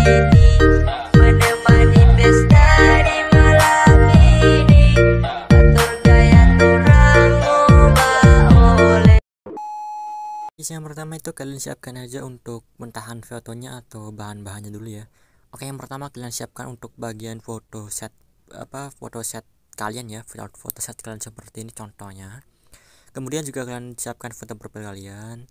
ini, menemani pesta di malam ini, atur gaya turang ubah oleh. Yang pertama itu kalian siapkan aja untuk mentahan fotonya atau bahan-bahannya dulu ya. Oke, yang pertama kalian siapkan untuk bagian foto set kalian ya, foto set kalian seperti ini contohnya. Kemudian juga kalian siapkan foto profil kalian.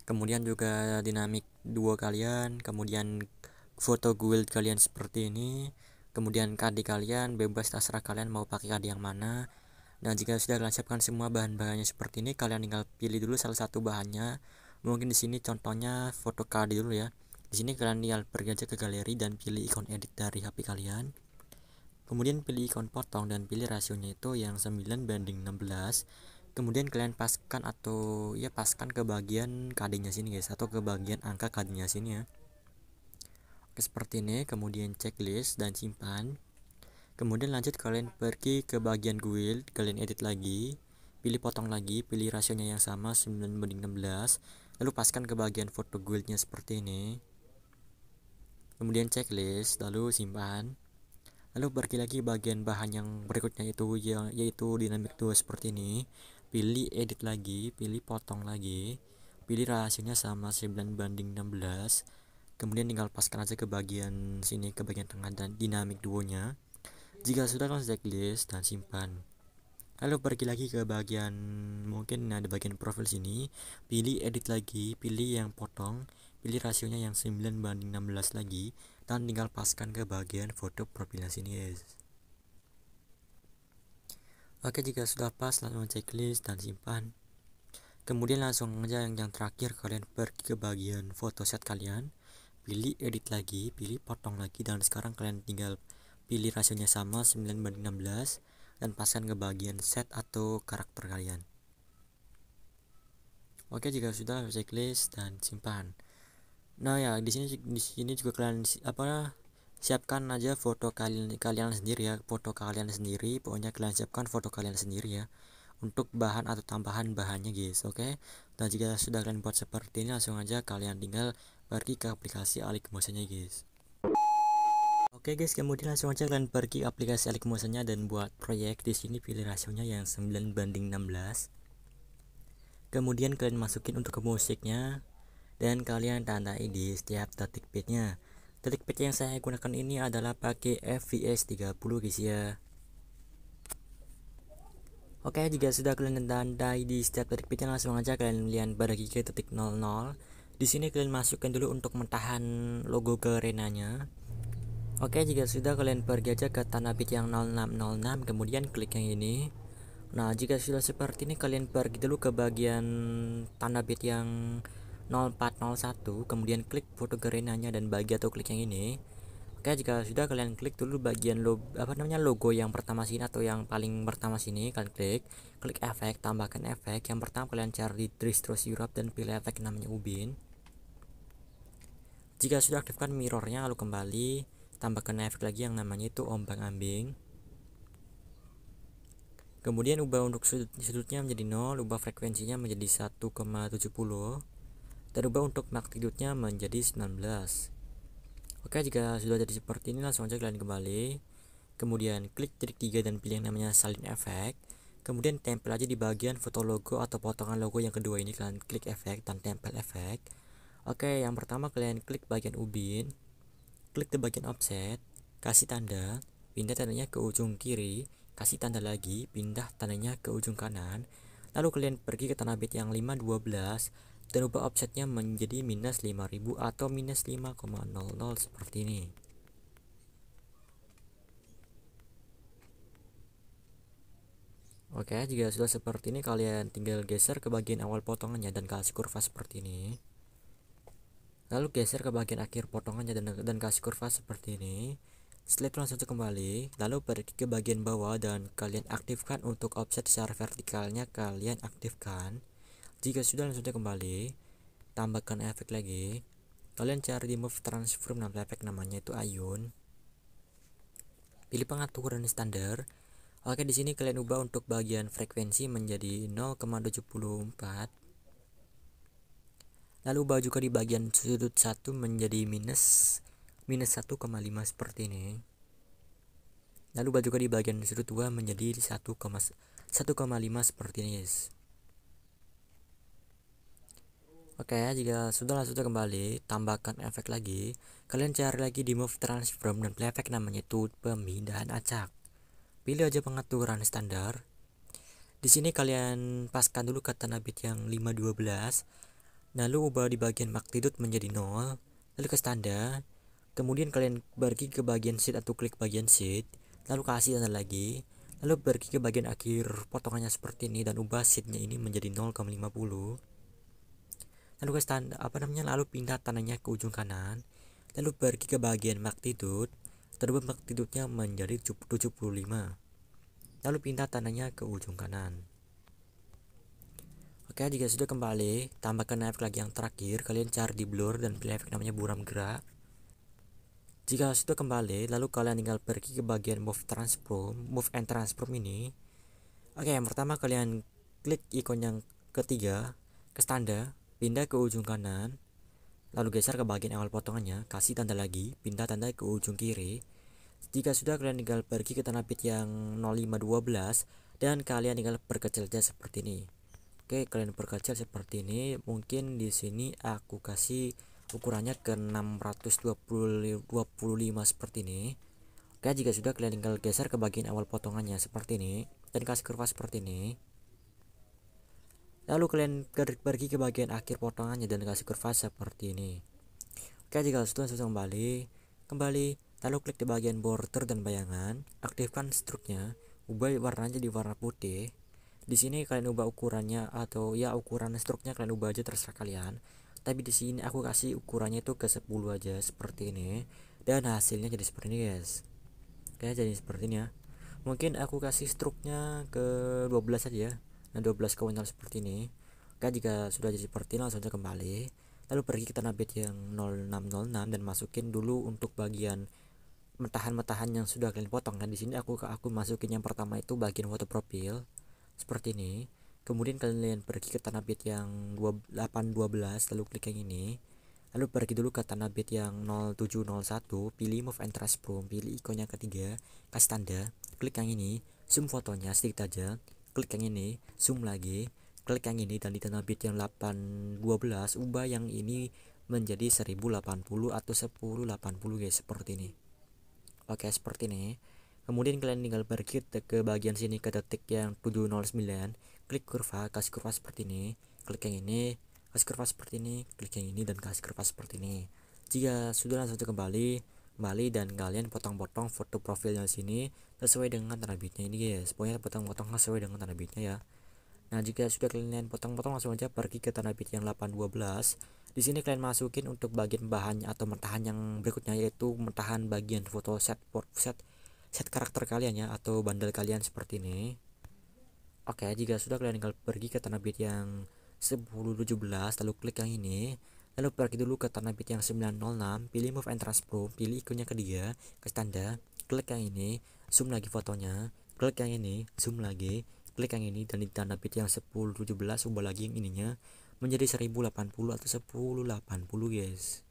Kemudian juga dinamik duo kalian, kemudian foto guild kalian seperti ini. Kemudian KD kalian bebas terserah kalian mau pakai KD yang mana. Dan jika sudah kalian siapkan semua bahan-bahannya seperti ini, kalian tinggal pilih dulu salah satu bahannya. Mungkin di sini contohnya foto KD dulu ya. Di sini kalian tinggal pergi aja ke galeri dan pilih ikon edit dari HP kalian. Kemudian pilih ikon potong dan pilih rasionya itu yang 9:16. Kemudian kalian paskan atau ya paskan ke bagian KD-nya sini guys, atau ke bagian angka KD-nya sini ya. Oke, seperti ini. Kemudian checklist dan simpan. Kemudian lanjut kalian pergi ke bagian guild, kalian edit lagi, pilih potong lagi, pilih rasionya yang sama 9:16, lalu paskan ke bagian foto guildnya seperti ini. Kemudian checklist, lalu simpan. Lalu pergi lagi bagian bahan yang berikutnya yaitu dynamic duo seperti ini. Pilih edit lagi, pilih potong lagi, pilih rasionya sama 9:16. Kemudian tinggal paskan aja ke bagian sini, ke bagian tengah dan dynamic duonya. Jika sudah, langsung checklist dan simpan. Lalu pergi lagi ke bagian, mungkin ada bagian profil sini, pilih edit lagi, pilih yang potong, pilih rasionya yang 9:16 lagi, dan tinggal paskan ke bagian foto profilnya sini guys. Oke, jika sudah pas langsung checklist dan simpan. Kemudian langsung aja yang terakhir, kalian pergi ke bagian foto set kalian, pilih edit lagi, pilih potong lagi, dan sekarang kalian tinggal pilih rasionya sama 9:16 dan paskan ke bagian set atau karakter kalian. Oke, jika sudah checklist dan simpan. Nah ya, di sini juga kalian siapkan aja foto kalian sendiri ya, foto kalian sendiri. Pokoknya kalian siapkan foto kalian sendiri ya untuk bahan atau tambahan bahannya guys. Oke. Dan jika sudah kalian buat seperti ini, langsung aja kalian tinggal pergi ke aplikasi Alikmotionnya guys. Oke guys, kemudian langsung aja kalian pergi aplikasi Alikmotionnya dan buat proyek. Di sini pilih rasionya yang 9:16. Kemudian kalian masukin untuk ke musiknya dan kalian tandai di setiap detik pitnya. Detik pit yang saya gunakan ini adalah pakai FVS 30 guys ya. Oke, jika sudah kalian tandai di setiap detik pitnya, langsung aja kalian lihat bagi ke detik 00. Di sini kalian masukkan dulu untuk mentahan logo kerenanya. Oke, jika sudah kalian pergi aja ke tanda bit yang 0606, kemudian klik yang ini. Nah, jika sudah seperti ini, kalian pergi dulu ke bagian tanda bit yang 0401, kemudian klik foto kerenanya dan bagi atau klik yang ini. Oke, jika sudah kalian klik dulu bagian logo yang pertama sini atau yang paling pertama sini, kalian klik efek, tambahkan efek. Yang pertama kalian cari Distro Europe dan pilih efek namanya Ubin. Jika sudah aktifkan mirrornya, lalu kembali tambahkan efek lagi yang namanya itu ombang-ambing. Kemudian ubah untuk sudutnya menjadi 0, ubah frekuensinya menjadi 1,70, dan ubah untuk magnitudenya menjadi 19. Oke, jika sudah jadi seperti ini, langsung aja kalian kembali. Kemudian klik titik 3 dan pilih yang namanya salin efek. Kemudian tempel aja di bagian foto logo atau potongan logo yang kedua ini, kalian klik efek dan tempel efek. Oke, yang pertama kalian klik bagian ubin, klik di bagian offset, kasih tanda, pindah tandanya ke ujung kiri, kasih tanda lagi, pindah tandanya ke ujung kanan. Lalu kalian pergi ke tanda bit yang 512 dan ubah offsetnya menjadi minus 5000 atau minus 5,00 seperti ini. Oke, jika sudah seperti ini, kalian tinggal geser ke bagian awal potongannya dan kasih kurva seperti ini. Lalu geser ke bagian akhir potongannya dan kasih kurva seperti ini. Setelah itu langsung kembali, lalu pergi ke bagian bawah dan kalian aktifkan untuk offset secara vertikalnya, kalian aktifkan. Jika sudah, langsung kembali, tambahkan efek lagi. Kalian cari di move transform efek namanya itu Ayun. Pilih pengaturan standar. Oke, di sini kalian ubah untuk bagian frekuensi menjadi 0,74. Lalu ubah juga di bagian sudut 1 menjadi minus minus 1,5 seperti ini. Lalu ubah juga di bagian sudut 2 menjadi 1,5 seperti ini, guys. Oke, jika sudah langsung kembali, tambahkan efek lagi. Kalian cari lagi di move transform dan play efek, namanya itu pemindahan acak. Pilih aja pengaturan standar. Di sini kalian paskan dulu kata nabit yang 512. Lalu ubah di bagian magnitude menjadi 0. Lalu ke standar. Kemudian kalian pergi ke bagian sheet atau klik bagian sheet. Lalu kasih tanda lagi. Lalu pergi ke bagian akhir potongannya seperti ini dan ubah sheetnya ini menjadi 0,50. Lalu ke standar lalu pindah tandanya ke ujung kanan. Lalu pergi ke bagian magnitude. Terubah magnitude-nya menjadi 75. Lalu pindah tandanya ke ujung kanan. Oke, jika sudah kembali, tambahkan efek lagi yang terakhir. Kalian cari di blur dan pilih efek namanya buram gerak. Jika sudah kembali, lalu kalian tinggal pergi ke bagian move and transform ini. Oke, yang pertama kalian klik ikon yang ketiga ke standar, pindah ke ujung kanan, lalu geser ke bagian awal potongannya, kasih tanda lagi, pindah tanda ke ujung kiri. Jika sudah, kalian tinggal pergi ke tanda bit yang 0512 dan kalian tinggal perkecil aja seperti ini. Oke, kalian perkecil seperti ini. Mungkin di sini aku kasih ukurannya ke 625 seperti ini. Oke, jika sudah, kalian tinggal geser ke bagian awal potongannya seperti ini dan kasih kurva seperti ini. Lalu kalian pergi ke bagian akhir potongannya dan kasih kurva seperti ini. Oke, jika sudah kembali, lalu klik di bagian border dan bayangan, aktifkan struknya, ubah warnanya di warna putih. Di sini kalian ubah ukurannya atau ya ukuran struknya kalian ubah aja terserah kalian. Tapi di sini aku kasih ukurannya itu ke 10 aja seperti ini dan hasilnya jadi seperti ini, guys. Oke, jadi seperti ini ya. Mungkin aku kasih struknya ke 12 aja. Nah, 12 kawan seperti ini. Oke, jika sudah jadi seperti ini, langsung saja kembali. Lalu pergi ke tanah bit yang 0606 dan masukin dulu untuk bagian metahan-metahan yang sudah kalian potong. Dan di sini aku masukin yang pertama itu bagian foto profil seperti ini. Kemudian kalian pergi ke tanah bit yang 812 lalu klik yang ini. Lalu pergi dulu ke tanah bit yang 0701, pilih move and transform, pilih ikon yang ketiga, kasih tanda, klik yang ini, zoom fotonya sedikit aja, klik yang ini, zoom lagi, klik yang ini, dan di tanah bit yang 812 ubah yang ini menjadi 1080 atau 1080, guys, seperti ini. Oke, seperti ini. Kemudian kalian tinggal pergi ke bagian sini ke detik yang 709, klik kurva, kasih kurva seperti ini, klik yang ini, kasih kurva seperti ini, klik yang ini, dan kasih kurva seperti ini. Jika sudah, langsung kembali dan kalian potong-potong foto profilnya sini sesuai dengan tanda bitnya ini, guys. Pokoknya potong-potong sesuai dengan tanda bitnya ya. Nah, jika sudah kalian potong-potong, langsung aja pergi ke tanda bit yang 812. Di sini kalian masukin untuk bagian bahannya atau mentahan yang berikutnya, yaitu mentahan bagian foto set karakter kalian ya, atau bundle kalian seperti ini. Oke, jika sudah, kalian tinggal pergi ke tanah bit yang 1017 lalu klik yang ini, lalu pergi dulu ke tanah bit yang 906, pilih move and transform, pilih ikonnya ketiga, ke tanda, klik yang ini, zoom lagi fotonya, klik yang ini, zoom lagi, klik yang ini, dan di tanah bit yang 1017 ubah lagi yang ininya menjadi 1080 atau 1080, guys.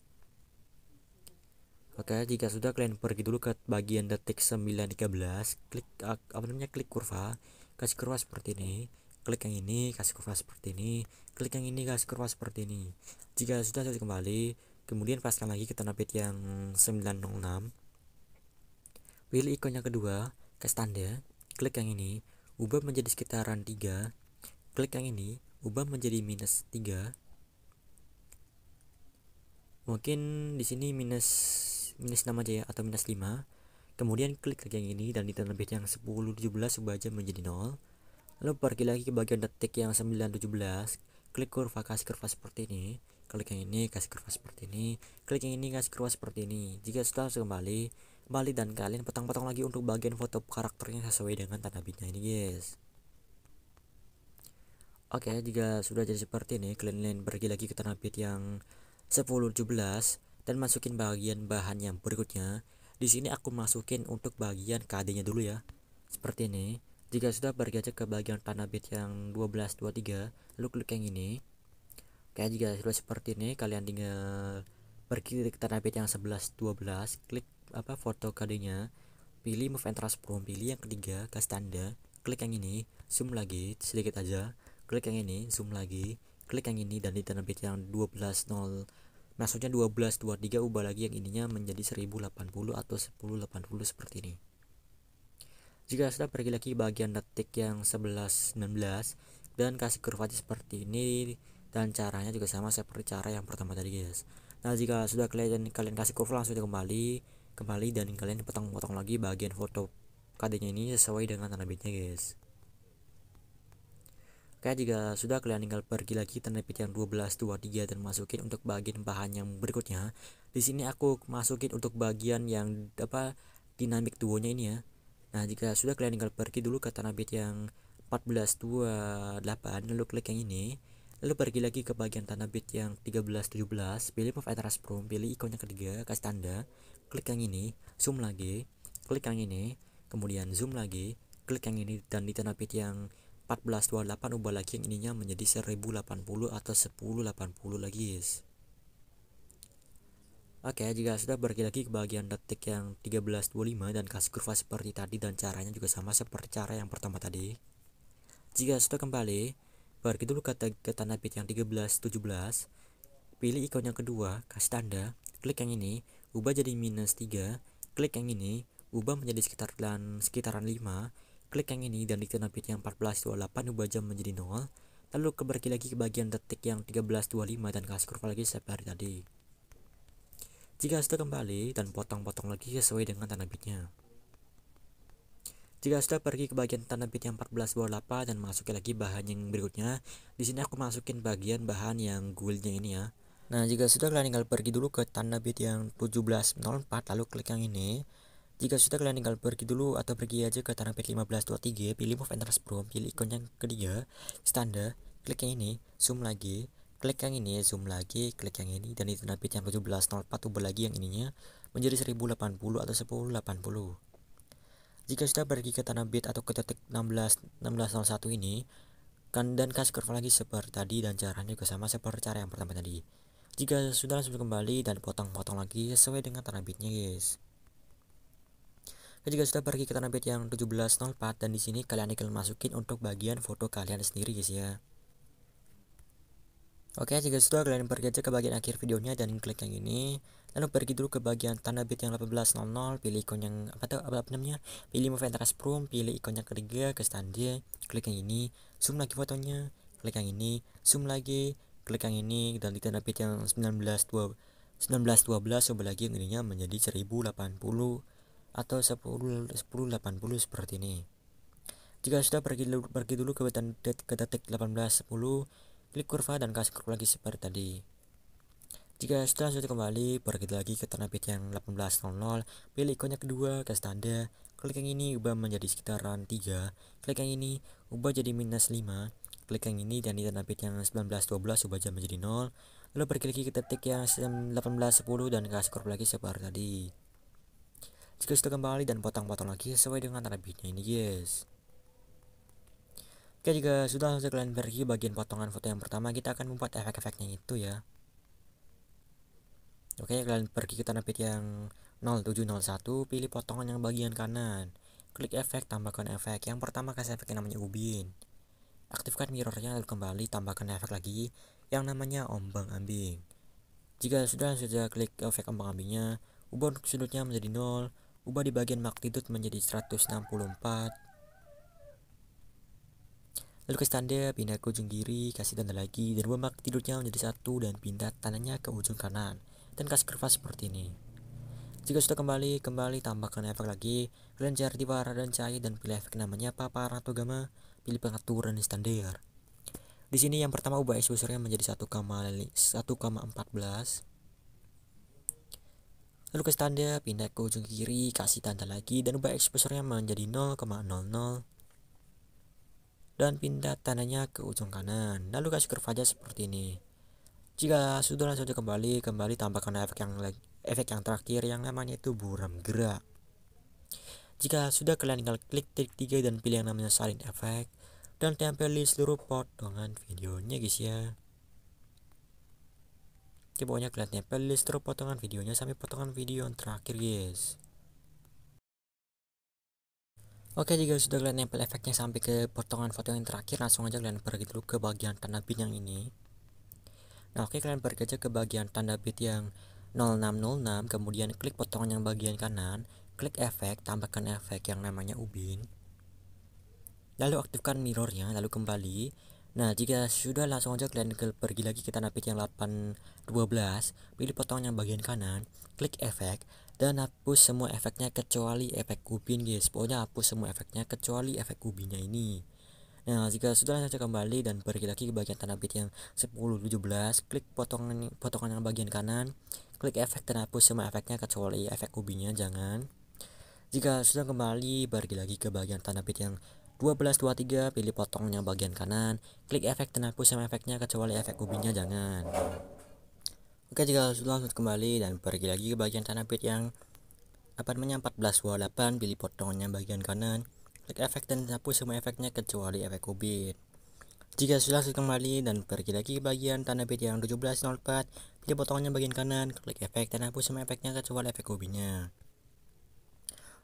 Oke, jika sudah, kalian pergi dulu ke bagian detik 913, klik klik kurva, kasih kurva seperti ini, klik yang ini, kasih kurva seperti ini, klik yang ini, kasih kurva seperti ini. Jika sudah, kembali, kemudian paskan lagi ke tanah bit yang 906, pilih ikon yang kedua, ke standar, klik yang ini, ubah menjadi sekitaran 3, klik yang ini, ubah menjadi minus 3. Mungkin di sini minus 6 aja ya, atau minus 5. Kemudian klik yang ini, dan di tanah bit yang 1017 ubah aja menjadi 0. Lalu pergi lagi ke bagian detik yang 917, klik kurva, kasih kurva seperti ini, klik yang ini, kasih kurva seperti ini, klik yang ini, kasih kurva seperti ini. Jika sudah, kembali dan kalian potong-potong lagi untuk bagian foto karakternya sesuai dengan tanda bitnya ini, guys. Oke, jika sudah jadi seperti ini, kalian pergi lagi ke tanah bit yang 1017 dan masukin bagian bahan yang berikutnya. Di sini aku masukin untuk bagian KD-nya dulu ya, seperti ini. Jika sudah, pergi aja ke bagian tanah bit yang 1223, lalu klik yang ini. Oke, jika sudah seperti ini, kalian tinggal pergi ke tanda bit yang 11 12, klik foto KD-nya, pilih move and transform, pilih yang ketiga gas tanda, klik yang ini, zoom lagi sedikit aja, klik yang ini, zoom lagi, klik yang ini, dan di tanda bit yang 12.0, maksudnya 12.23, ubah lagi yang ininya menjadi 1080 atau 1080 seperti ini. Jika sudah, pergi lagi bagian detik yang 11 19 dan kasih kurva seperti ini, dan caranya juga sama seperti cara yang pertama tadi, guys. Nah, jika sudah kalian kasih kurva, langsung kembali dan kalian potong-potong lagi bagian foto KD-nya ini sesuai dengan tanda bitnya, guys. Oke, jika sudah, kalian tinggal pergi lagi tanda bit yang 12.23 dan masukin untuk bagian bahan yang berikutnya. Di sini aku masukin untuk bagian yang dinamik duonya ini ya. Nah, jika sudah, kalian tinggal pergi dulu ke tanda bit yang 14.28, lalu klik yang ini, lalu pergi lagi ke bagian tanda bit yang 13.17, pilih move and transform, pilih ikonnya ketiga, kasih tanda, klik yang ini, zoom lagi, klik yang ini, kemudian zoom lagi, klik yang ini, dan di tanda bit yang 14.28 ubah lagi yang ininya menjadi 1080 atau 1080 lagi, guys. Oke, jika sudah, pergi lagi ke bagian detik yang 13.25 dan kasih kurva seperti tadi, dan caranya juga sama seperti cara yang pertama tadi. Jika sudah, kembali pergi dulu ke tanda bit yang 13.17, pilih ikon yang kedua, kasih tanda, klik yang ini, ubah jadi -3, klik yang ini, ubah menjadi sekitaran 5, klik yang ini, dan di tanda bit yang 14.28 ubah jam menjadi 0, lalu pergi lagi ke bagian detik yang 13.25 dan kasih kurva lagi seperti tadi. Jika sudah, kembali dan potong-potong lagi sesuai dengan tanda bitnya. Jika sudah, pergi ke bagian tanda bit yang 14.28 dan masukin lagi bahan yang berikutnya. Di sini aku masukin bagian bahan yang goldnya ini ya. Nah, jika sudah, kalian tinggal pergi dulu ke tanda bit yang 17.04 lalu klik yang ini. Jika sudah, kalian tinggal pergi dulu atau pergi aja ke tanda bit 15.23, pilih move and transform, pilih ikon yang ketiga, standar, klik yang ini, zoom lagi, klik yang ini, zoom lagi, klik yang ini, dan di tanda bit yang 17.04 ubah lagi yang ininya menjadi 1080 atau 1080. Jika sudah, pergi ke tanda bit atau ke detik 16.01 ini dan kasih kurva lagi seperti tadi, dan caranya juga sama seperti cara yang pertama tadi. Jika sudah, langsung kembali dan potong-potong lagi sesuai dengan tanda bitnya, guys. Jika sudah, pergi ke tanda bit yang 17.04 dan di sini kalian tinggal masukin untuk bagian foto kalian sendiri, guys ya. Oke, jika sudah, kalian pergi aja ke bagian akhir videonya dan klik yang ini, lalu pergi dulu ke bagian tanda bit yang 18.00, pilih ikon yang pilih move and transform, pilih ikon yang ketiga ke standar, klik yang ini, zoom lagi fotonya, klik yang ini, zoom lagi, klik yang ini, dan di tanda bit yang 19.12 ubah lagi yang ininya menjadi 1080 atau 1080 seperti ini. Jika sudah, pergi dulu ke detik 18.10, klik kurva dan kasih kurva lagi seperti tadi. Jika sudah kembali, pergi lagi ke tanda bit yang 18.00, pilih ikonnya kedua, kasih tanda, klik yang ini, ubah menjadi sekitaran 3, klik yang ini, ubah jadi -5, klik yang ini, dan di tanda bit yang 19.12 ubah jam menjadi 0, lalu pergi lagi ke detik yang 18.10 dan kasih kurva lagi seperti tadi. Jika sudah, kembali dan potong-potong lagi sesuai dengan tanda bitnya ini, guys. Oke, jika sudah, kalian pergi bagian potongan foto yang pertama, kita akan membuat efek-efeknya itu ya. Oke, kalian pergi ke tanda bit yang 0701, pilih potongan yang bagian kanan, klik efek, tambahkan efek. Yang pertama, kasih efek yang namanya ubin, aktifkan mirrornya, lalu kembali tambahkan efek lagi yang namanya ombang-ambing. Jika sudah klik efek ombang-ambingnya, ubah untuk sudutnya menjadi 0, ubah di bagian magnitude menjadi 164, lalu ke standar, pindah ke ujung kiri, kasih tanda lagi, dan ubah magnitude-nya menjadi 1 dan pindah tandanya ke ujung kanan, dan kasih kurva seperti ini. Jika sudah, kembali tambahkan efek lagi, kalian cari di warna dan cahaya dan pilih efek namanya paparan atau gamma, pilih pengaturan standar. Di sini yang pertama, ubah exposure-nya menjadi 1,14, lalu ke standar, pindah ke ujung kiri, kasih tanda lagi, dan ubah exposure-nya menjadi 0,00 dan pindah tandanya ke ujung kanan, lalu kasih kurva aja seperti ini. Jika sudah, langsung kembali tambahkan efek yang terakhir yang namanya itu buram gerak. Jika sudah, kalian tinggal klik titik 3 dan pilih yang namanya salin efek dan tempel di seluruh potongan videonya, guys ya. Oke, pokoknya kalian tempel di seluruh potongan videonya sampai potongan video yang terakhir guys. Oke, jika sudah kalian nempel efeknya sampai ke potongan foto yang terakhir, langsung aja kalian pergi dulu ke bagian tanda bit yang ini. Nah, oke, kalian pergi aja ke bagian tanda bit yang 0606, kemudian klik potongan yang bagian kanan, klik efek, tambahkan efek yang namanya ubin. Lalu aktifkan mirrornya, lalu kembali. Nah, jika sudah, langsung aja kalian pergi lagi ke tanda bit yang 812, pilih potongan yang bagian kanan, klik efek, dan hapus semua efeknya kecuali efek ubin guys. Pokoknya hapus semua efeknya kecuali efek ubinnya ini. Nah, jika sudah, langsung aja kembali dan pergi lagi ke bagian tanda bit yang 1017, klik potongan yang bagian kanan, klik efek dan hapus semua efeknya kecuali efek ubinnya, jangan. Jika sudah kembali, pergi lagi ke bagian tanda bit yang 1223, pilih potongnya bagian kanan, klik efek dan hapus semua efeknya kecuali efek ubinnya, jangan. Oke, jika sudah, langsung kembali dan pergi lagi ke bagian tanda bit yang 1428, pilih potongannya bagian kanan, klik efek dan hapus semua efeknya kecuali efek ubin. Jika sudah, langsung kembali dan pergi lagi ke bagian tanda bit yang 1704, pilih potongannya bagian kanan, klik efek dan hapus semua efeknya kecuali efek ubinnya.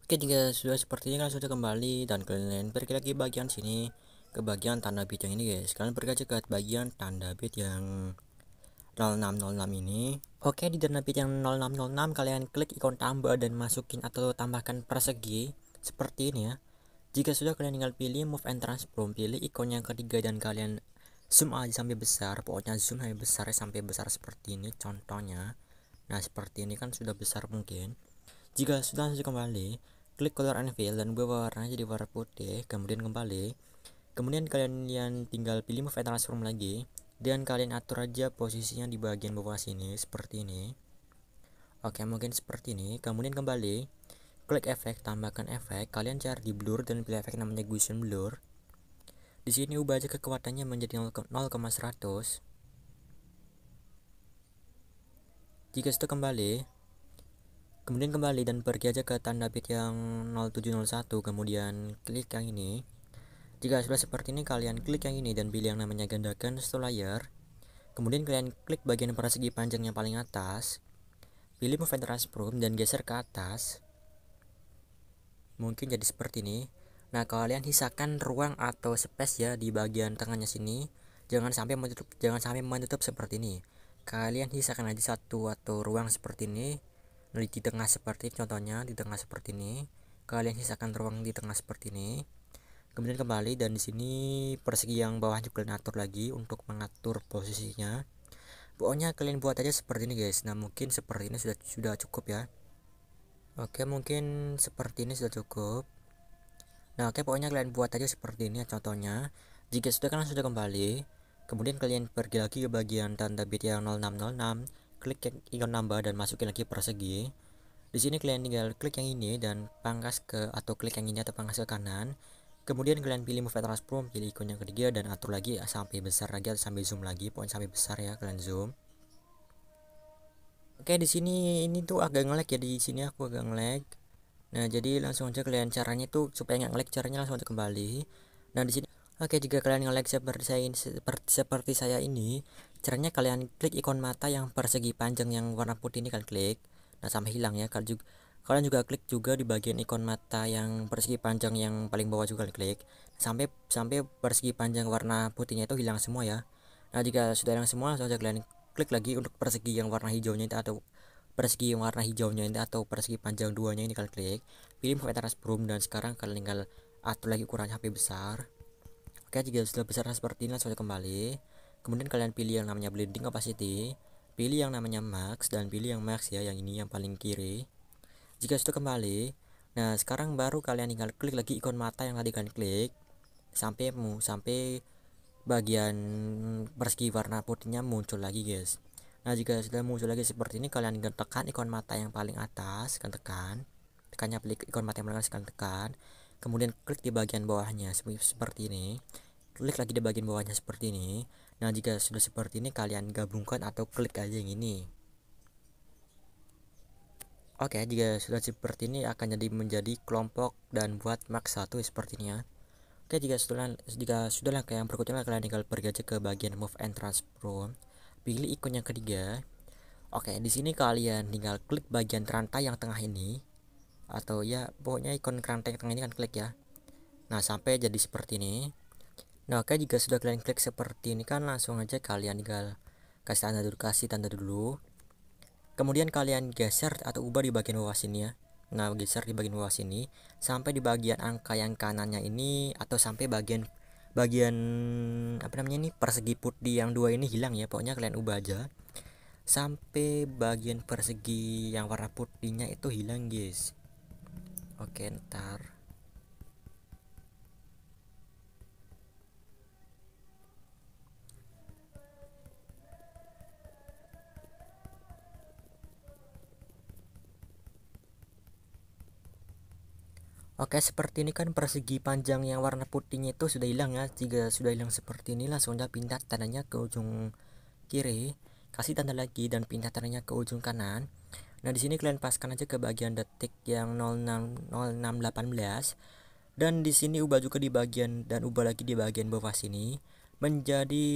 Oke, jika sudah seperti ini, kalian sudah kembali dan kalian pergi lagi bagian sini ke bagian tanda bit yang ini guys. Kalian pergi aja ke bagian tanda bit yang 0606 ini. Oke, di tanda bit yang 0606 kalian klik ikon tambah dan masukin atau tambahkan persegi seperti ini ya. Jika sudah, kalian tinggal pilih move and transform, pilih ikon yang ketiga dan kalian zoom aja sampai besar. Pokoknya zoom sampai besar seperti ini contohnya. Nah, seperti ini kan sudah besar mungkin. Jika sudah, langsung kembali, klik color and fill dan ubah warnanya jadi warna putih, kemudian kembali. Kemudian kalian tinggal pilih move and transform lagi dan kalian atur aja posisinya di bagian bawah sini seperti ini. Oke, mungkin seperti ini. Kemudian kembali, klik efek, tambahkan efek, kalian cari di blur dan pilih efek namanya Gaussian blur. Di sini ubah aja kekuatannya menjadi 0,100. Jika sudah kembali, kemudian kembali dan pergi aja ke tanda bit yang 0701, kemudian klik yang ini. Jika sudah seperti ini, kalian klik yang ini dan pilih yang namanya gandakan satu layer. Kemudian kalian klik bagian persegi panjang yang paling atas, pilih move and transform dan geser ke atas. Mungkin jadi seperti ini. Nah, kalian sisakan ruang atau space ya di bagian tengahnya sini. Jangan sampai menutup seperti ini. Kalian sisakan aja satu atau ruang seperti ini. Di tengah seperti ini, contohnya di tengah seperti ini. Kalian sisakan ruang di tengah seperti ini. Kemudian kembali dan di sini persegi yang bawah juga kalian atur lagi untuk mengatur posisinya. Pokoknya kalian buat aja seperti ini guys. Nah, mungkin seperti ini sudah cukup ya. Oke, mungkin seperti ini sudah cukup. Nah, oke, pokoknya kalian buat aja seperti ini ya contohnya. Jika sudah, kalian sudah kembali, kemudian kalian pergi lagi ke bagian tanda bit yang 0606, klik ikon nambah dan masukin lagi persegi. Di sini kalian tinggal klik yang ini dan pangkas ke atau klik yang ini atau pangkas ke kanan. Kemudian kalian pilih move and transform, pilih ikon yang ketiga dan atur lagi sampai besar lagi atau sampai zoom lagi, pokoknya sampai besar ya, kalian zoom. Oke, di sini ini tuh agak nge-lag ya, di sini aku agak nge-lag. Nah, jadi langsung aja kalian caranya tuh supaya nggak nge-lag, caranya langsung aja kembali. Nah, di sini oke, jika kalian nge-lag seperti saya ini, caranya kalian klik ikon mata yang persegi panjang yang warna putih ini, kalian klik. Nah, sampai hilang ya. Kalian juga klik juga di bagian ikon mata yang persegi panjang yang paling bawah juga, kalian klik. Sampai persegi panjang warna putihnya itu hilang semua ya. Nah, jika sudah hilang semua, langsung aja kalian klik lagi untuk persegi yang warna hijaunya itu atau persegi yang warna hijaunya ini atau persegi panjang duanya ini, kalian klik, pilih move and transform dan sekarang kalian tinggal atur lagi ukurannya sampai besar. Oke, jika sudah besar seperti ini, langsung aja kembali. Kemudian kalian pilih yang namanya blending opacity, pilih yang namanya max dan pilih yang max ya, yang ini yang paling kiri. Jika sudah kembali, nah sekarang baru kalian tinggal klik lagi ikon mata yang tadi kalian klik sampai bagian persegi warna putihnya muncul lagi guys. Nah, jika sudah muncul lagi seperti ini, kalian tinggal tekan ikon mata yang paling atas, tekannya pilih ikon mata yang paling atas, tekan, kemudian klik di bagian bawahnya seperti ini, klik lagi di bagian bawahnya seperti ini. Nah, jika sudah seperti ini, kalian gabungkan atau klik aja yang ini. Oke, jika sudah seperti ini akan menjadi kelompok dan buat max 1 seperti ini ya. Oke, jika sudah kayak yang berikutnya, kalian tinggal pergi aja ke bagian move and transform, pilih ikon yang ketiga, Oke, di sini kalian tinggal klik bagian rantai yang tengah ini, atau ya pokoknya ikon rantai yang tengah ini kan klik ya. Nah, sampai jadi seperti ini. Nah, oke, jika sudah kalian klik seperti ini kan langsung aja kalian tinggal kasih tanda dulu. Kemudian kalian geser atau ubah di bagian bawah sini ya. Nah, geser di bagian bawah sini sampai di bagian angka yang kanannya ini, atau sampai bagian apa namanya ini, persegi putih yang dua ini hilang ya. Pokoknya kalian ubah aja sampai bagian persegi yang warna putihnya itu hilang, guys. Oke, ntar. Oke, seperti ini kan persegi panjang yang warna putihnya itu sudah hilang ya. Jika sudah hilang seperti ini, langsung aja pindah tandanya ke ujung kiri, kasih tanda lagi dan pindah tandanya ke ujung kanan. Nah, di sini kalian paskan aja ke bagian detik yang 0618, dan di sini ubah juga di bagian, dan ubah lagi di bagian bawah sini menjadi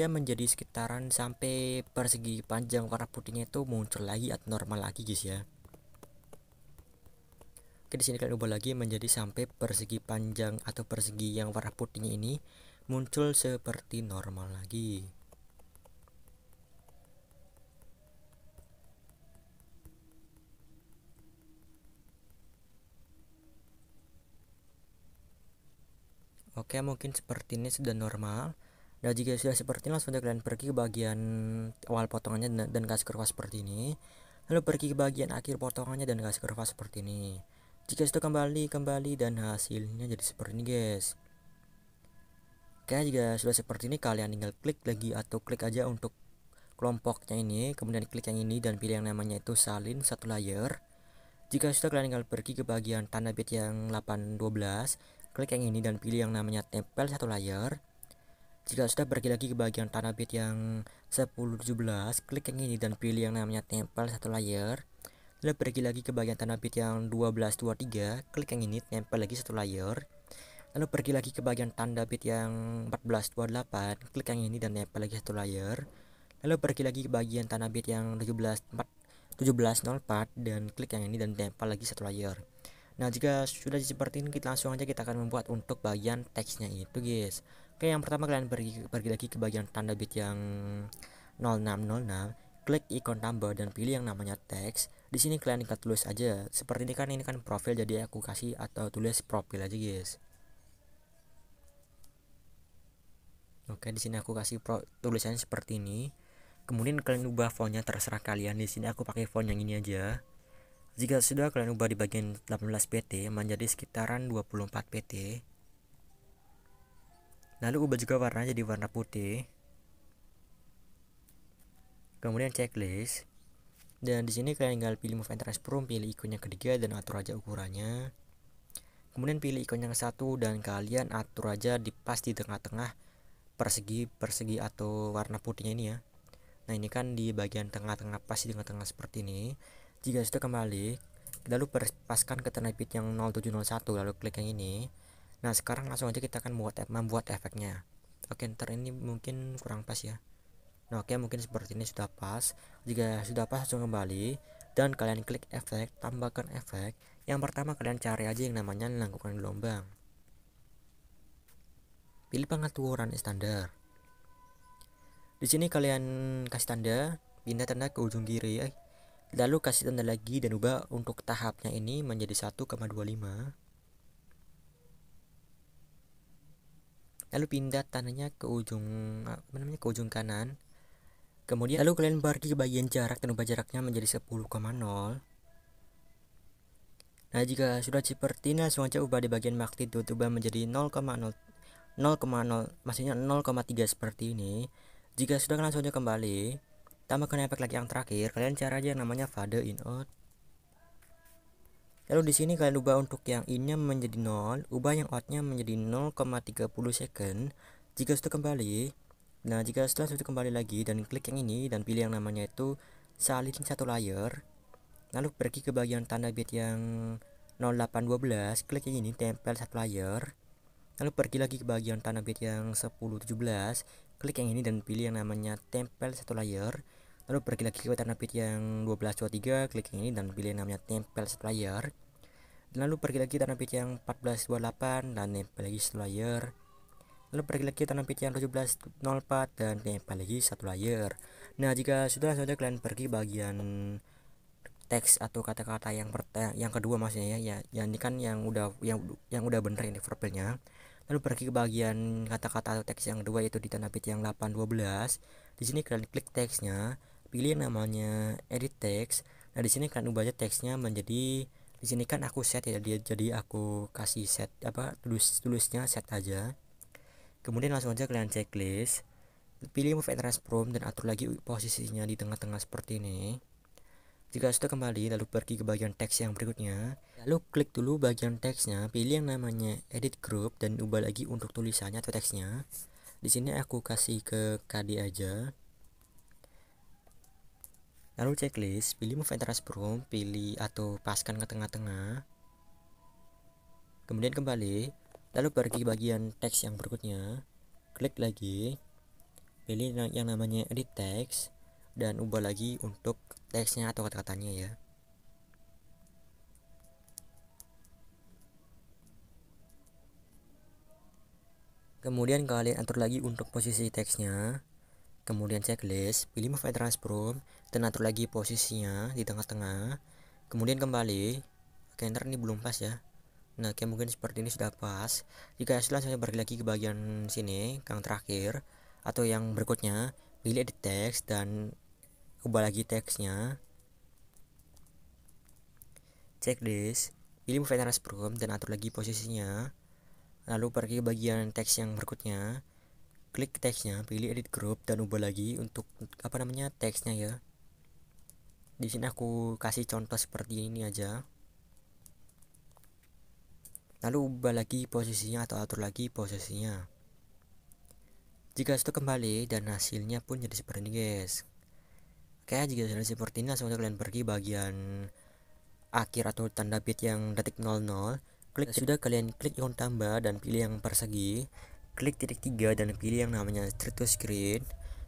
menjadi sekitaran sampai persegi panjang warna putihnya itu muncul lagi atau normal lagi, guys ya. Oke, di sini kalian ubah lagi menjadi sampai persegi panjang atau persegi yang warna putihnya ini muncul seperti normal lagi. Oke, mungkin seperti ini sudah normal. Nah, jika sudah seperti ini, langsung kalian pergi ke bagian awal potongannya dan kasih kurva seperti ini. Lalu pergi ke bagian akhir potongannya dan kasih kurva seperti ini. Jika sudah kembali dan hasilnya jadi seperti ini, guys. Oke, jika sudah seperti ini kalian tinggal klik lagi atau klik aja untuk kelompoknya ini, kemudian klik yang ini dan pilih yang namanya itu salin satu layer. Jika sudah, kalian tinggal pergi ke bagian tanda bit yang 812, klik yang ini dan pilih yang namanya tempel satu layer. Jika sudah, pergi lagi ke bagian tanda bit yang 1017, klik yang ini dan pilih yang namanya tempel satu layer. Lalu pergi lagi ke bagian tanda bit yang 1223, klik yang ini, tempel lagi satu layer. Lalu pergi lagi ke bagian tanda bit yang 1428, klik yang ini dan tempel lagi satu layer. Lalu pergi lagi ke bagian tanda bit yang 1704 dan klik yang ini dan tempel lagi satu layer. Nah, jika sudah seperti ini, kita langsung aja kita akan membuat untuk bagian teksnya itu, guys. Oke, yang pertama kalian pergi lagi ke bagian tanda bit yang 0606, klik ikon tambah dan pilih yang namanya teks. Di sini kalian tinggal tulis aja. Seperti ini kan profil, jadi aku kasih atau tulis profil aja, guys. Oke, di sini aku kasih tulisannya seperti ini. Kemudian kalian ubah fontnya, terserah kalian. Di sini aku pakai font yang ini aja. Jika sudah, kalian ubah di bagian 18 pt menjadi sekitaran 24 pt. Lalu ubah juga warnanya jadi warna putih. Kemudian checklist. Dan di sini kalian tinggal pilih move and transform, pilih ikon yang ketiga dan atur aja ukurannya. Kemudian pilih ikon yang satu dan kalian atur aja di pas di tengah-tengah persegi atau warna putihnya ini ya. Nah, ini kan di bagian tengah-tengah, pas di tengah-tengah seperti ini. Jika sudah, kembali lalu paskan ke tanda bit yang 0701, lalu klik yang ini. Nah, sekarang langsung aja kita akan membuat efeknya. Oke, ntar ini mungkin kurang pas ya. Nah, oke, mungkin seperti ini sudah pas. Jika sudah pas, langsung kembali dan kalian klik efek, tambahkan efek. Yang pertama kalian cari aja yang namanya lengkungan gelombang. Pilih pengaturan standar. Di sini kalian kasih tanda, pindah tanda ke ujung kiri, lalu kasih tanda lagi dan ubah untuk tahapnya ini menjadi 1,25. Lalu pindah tandanya ke ujung ke ujung kanan. Kemudian lalu kalian pergi ke bagian jarak dan ubah jaraknya menjadi 10,0. Nah, jika sudah seperti ini, langsung aja ubah di bagian magnitude, ubah menjadi 0,0, maksudnya 0,3 seperti ini. Jika sudah, langsung aja kembali, tambahkan efek lagi yang terakhir. Kalian cari aja yang namanya fade in out. Lalu di sini kalian ubah untuk yang in-nya menjadi 0, ubah yang out-nya menjadi 0,30 second. Jika sudah kembali, nah jika sudah kembali lagi dan klik yang ini dan pilih yang namanya itu salin satu layer. Lalu pergi ke bagian tanda bit yang 0812, klik yang ini, tempel satu layer. Lalu pergi lagi ke bagian tanda bit yang 1017, klik yang ini dan pilih yang namanya tempel satu layer. Lalu pergi lagi ke tanda bit yang 1223, klik yang ini dan pilih namanya tempel satu layer. Lalu pergi lagi tanda bit yang 1428 dan tempel lagi satu layer. Lalu pergi lagi tanda bit yang 1704 dan tempel lagi satu layer. Nah, jika sudah, langsung saja kalian pergi bagian teks atau kata-kata yang kedua maksudnya ya ini kan yang udah bener ini verbalnya. Lalu pergi ke bagian kata-kata atau teks yang kedua, yaitu di tanda bit yang 812. Di sini kalian klik teksnya, pilih yang namanya edit text. Nah, di sini kalian ubah aja teksnya menjadi, di sini kan aku set ya, jadi aku kasih set tulisnya set aja. Kemudian langsung aja kalian checklist, pilih move and transform dan atur lagi posisinya di tengah-tengah seperti ini. Jika sudah kembali, lalu pergi ke bagian teks yang berikutnya. Lalu klik dulu bagian teksnya, pilih yang namanya edit group dan ubah lagi untuk tulisannya atau teksnya. Di sini aku kasih ke KD aja. Lalu checklist, pilih move and transform, pilih atau paskan ke tengah-tengah. Kemudian kembali, lalu pergi bagian teks yang berikutnya. Klik lagi, pilih yang namanya edit text dan ubah lagi untuk teksnya atau kata-katanya ya. Kemudian kalian atur lagi untuk posisi teksnya. Kemudian checklist, pilih move and transform dan atur lagi posisinya di tengah-tengah. Kemudian kembali. Oke, ntar ini belum pas ya. Nah, kayak mungkin seperti ini sudah pas. Jika sudah, saya balik lagi ke bagian sini yang terakhir atau yang berikutnya, pilih edit text dan ubah lagi teksnya. Checklist, pilih move and transform dan atur lagi posisinya. Lalu pergi ke bagian teks yang berikutnya, klik teksnya, pilih edit group dan ubah lagi untuk teksnya ya. Di sini aku kasih contoh seperti ini aja. Lalu ubah lagi posisinya atau atur lagi posisinya. Jika sudah kembali dan hasilnya pun jadi seperti ini guys. Oke, jika sudah seperti ini, langsung aja kalian pergi bagian akhir atau tanda bit yang detik 00. Klik sudah, kalian klik ikon tambah dan pilih yang persegi. Klik titik 3 dan pilih yang namanya straight to screen.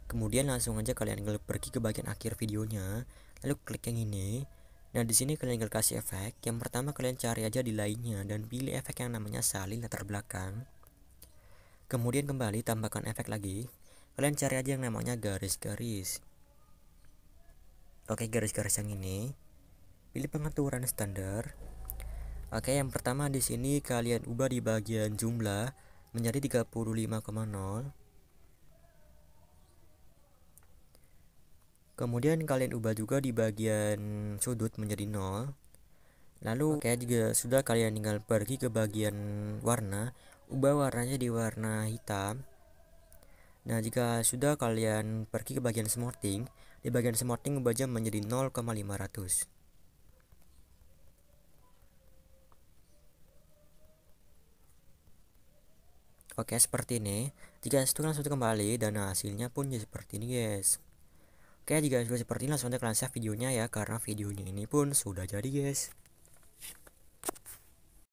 Kemudian langsung aja kalian pergi ke bagian akhir videonya. Lalu klik yang ini. Nah, di sini kalian kasih efek. Yang pertama kalian cari aja di lainnya dan pilih efek yang namanya salin latar belakang. Kemudian kembali tambahkan efek lagi. Kalian cari aja yang namanya garis-garis. Oke, garis-garis yang ini. Pilih pengaturan standar. Oke, yang pertama di sini kalian ubah di bagian jumlah menjadi 35,0. Kemudian kalian ubah juga di bagian sudut menjadi 0. Lalu jika sudah, kalian tinggal pergi ke bagian warna, ubah warnanya di warna hitam. Nah, jika sudah, kalian pergi ke bagian smoothing. Di bagian smoothing ubah jam menjadi 0,500. Oke, seperti ini. Jika sudah, langsung kembali dan hasilnya pun jadi seperti ini guys. Oke, jika sudah seperti ini, langsung kalian save videonya ya, karena videonya ini pun sudah jadi guys.